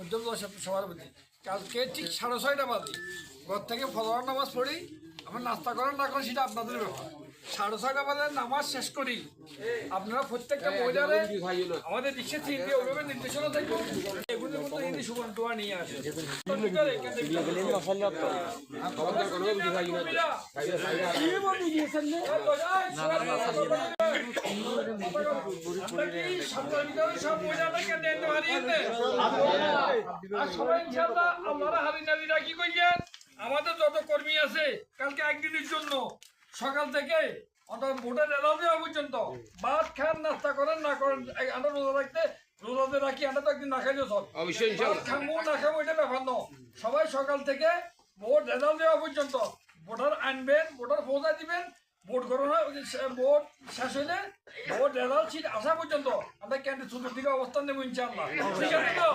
উদ্যম সবার প্রতি কালকে ঠিক 6:30 বাজে ঘর থেকে ফজর নামাজ পড়ি, আমার নাস্তা করেন না করেন সেটা আপনাদের ব্যাপার। 6:30 বাজে নামাজ শেষ করি, আপনারা প্রত্যেকটা মহিলারে আমাদের দৃশ্যে থেকে ওইভাবে নির্দেশনা থাকবো এগুলোর মতো হিন্দি সুবর্ণ টোয়া নিয়ে আসে। আমাদের যত কর্মী আছে কালকে একদিনের জন্য সকাল থেকে অথবা ভোটের রেজাল্ট দেওয়া পর্যন্ত ভাত খান নাস্তা করেন না করেন আমরা রোজা রাখতে রোজাতে রাখি, আমরা তো একদিন না খাইলেও চল, খাবো না খাবো এটা ব্যাপার ন। সবাই সকাল থেকে ভোট রেজাল্ট দেওয়া পর্যন্ত ভোটার আনবেন, ভোটার পৌঁছা দিবেন, ভোট গ্রহণ ভোট শেষ হইলে ভোট রেজাল্ট সিট আসা পর্যন্ত আমরা ক্যান্টিন চতুর্দিকে অবস্থান নেবো ইনশাআল্লাহ। ঠিক আছে তো?